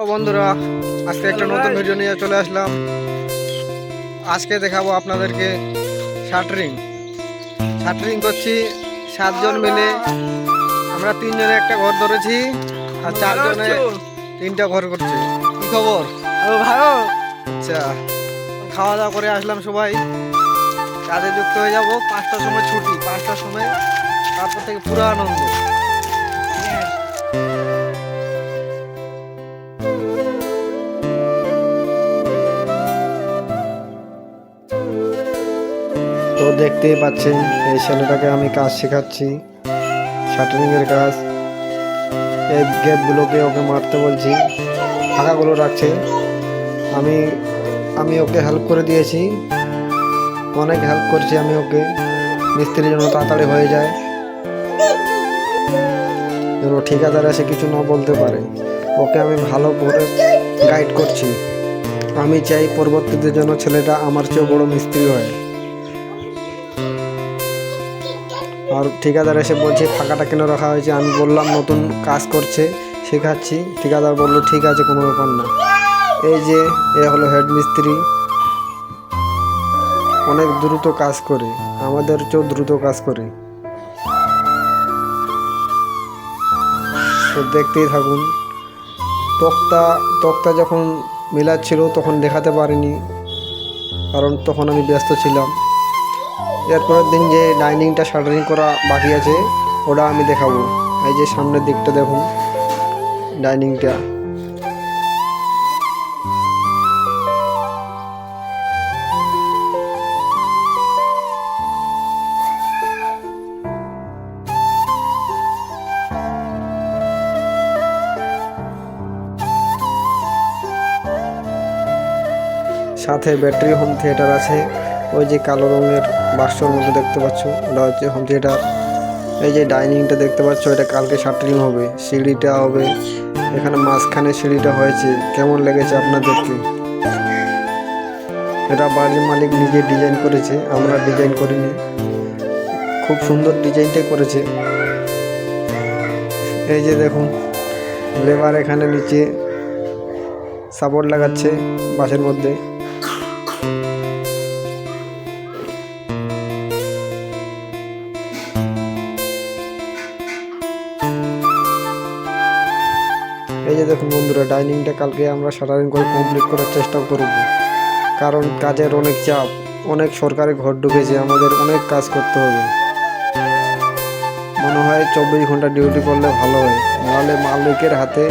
বন্ধুরা, আজকে একটা নতুন ভিডিও নিয়ে চলে আসলাম। আজকে দেখাবো আপনাদেরকে শাটারিং করছি 7 জন মিলে। আমরা 3 জনে একটা ঘর ধরেছি আর 4 জনে 3টা ঘর করছে। কি খবর? ভালো। আচ্ছা, খাওয়া দাওয়া করে আসলাম, সবাই কাজে যুক্ত হয়ে যাব। 5টার সময় ছুটি, 5টার সময়, তারপর থেকে পুরো আনন্দ। তো দেখতেই পাচ্ছেন এই ছেলেটাকে আমি কাজ শেখাচ্ছি, শাটারিংয়ের কাজ। এই গেটগুলোকে ওকে মারতে বলছি, ফাঁকাগুলো রাখছে। আমি ওকে হেল্প করে দিয়েছি, অনেক হেল্প করছি আমি ওকে, মিস্ত্রির জন্য তাড়াতাড়ি হয়ে যায়, যেন ঠিকাদার এসে কিছু না বলতে পারে। ওকে আমি ভালো করে গাইড করছি। আমি চাই পরবর্তীতে যেন ছেলেটা আমার চেয়েও বড় মিস্ত্রি হয়। আর ঠিকাদার এসে বলছে ফাঁকাটা কেন রাখা হয়েছে, আমি বললাম নতুন কাজ করছে, শেখাচ্ছি। ঠিকাদার বললো ঠিক আছে, কোনো ব্যাপার না। এই যে এ হলো হেড মিস্ত্রি, অনেক দ্রুত কাজ করে, আমাদের চেয়েও দ্রুত কাজ করে। তো দেখতেই থাকুন। তক্তা যখন মিলাচ্ছিল তখন দেখাতে পারিনি, কারণ তখন আমি ব্যস্ত ছিলাম। এরপরের দিন যে ডাইনিংটা শাটারিং করা বাকি আছে ওটা আমি দেখাবো। এই যে সামনের দিকটা দেখুন, ডাইনিংটা। সাথে ব্যাটারি হোম থিয়েটার আছে। ওই যে কালো রঙের বাক্সর মধ্যে দেখতে পাচ্ছ, ওটা হচ্ছে হোম থিয়েটার। এই যে ডাইনিংটা দেখতে পাচ্ছ, এটা কালকে শাটারিং হবে, সিঁড়িটা হবে এখানে, মাঝখানে সিঁড়িটা হয়েছে। কেমন লেগেছে আপনাদেরকে? এটা বাড়ির মালিক নিজে ডিজাইন করেছে, আমরা ডিজাইন করিনি। খুব সুন্দর ডিজাইনটাই করেছে। এই যে দেখুন, লেবার এখানে নিচে সাপোর্ট লাগাচ্ছে বাসের মধ্যে। এই যে দেখুন বন্ধুরা, ডাইনিংটা কালকে আমরা শাটারিং করে কমপ্লিট করার চেষ্টা করব, কারণ কাজের অনেক চাপ, অনেক সরকারি ঘর ঢুকেছে, আমাদের অনেক কাজ করতে হবে। মনে হয় 24 ঘন্টা ডিউটি করলে ভালো হয়, নাহলে মালিকের হাতে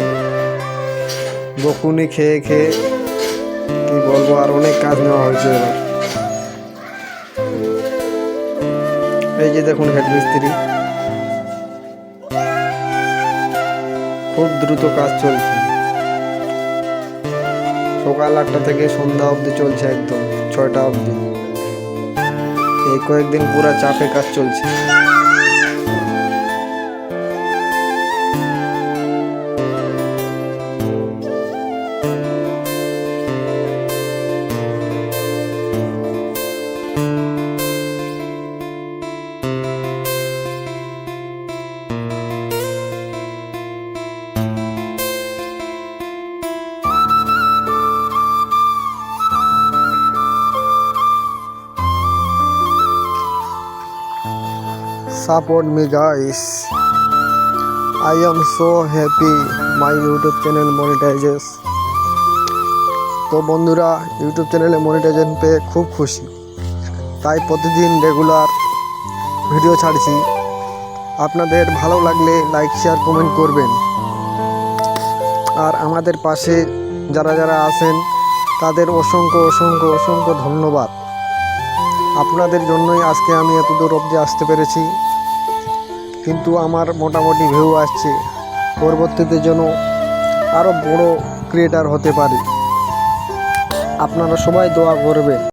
বকুনি খেয়ে খেয়ে কি বলবো, আর অনেক কাজ নেওয়া হয়েছে এবার। এই যে দেখুন হেড মিস্ত্রি, খুব দ্রুত কাজ চলছে। সকাল 8টা থেকে সন্ধ্যা অবধি চলছে, একদম 6টা অবধি। এই কয়েকদিন পুরা চাপে কাজ চলছে। Support me guys, I am so happy my YouTube channel monetizes। তো বন্ধুরা, ইউটিউব চ্যানেলে মনিটাইজেশন পেয়ে খুব খুশি, তাই প্রতিদিন রেগুলার ভিডিও ছাড়ছি। আপনাদের ভালো লাগলে লাইক শেয়ার কমেন্ট করবেন। আর আমাদের পাশে যারা যারা আছেন তাদের অসংখ্য অসংখ্য অসংখ্য ধন্যবাদ। আপনাদের জন্যই আজকে আমি এত দূর অবধি আসতে পেরেছি, কিন্তু আমার মোটামুটি ভিউ আসছে। পরবর্তীতে যেন আরও বড় ক্রিয়েটার হতে পারি, আপনারা সবাই দোয়া করবেন।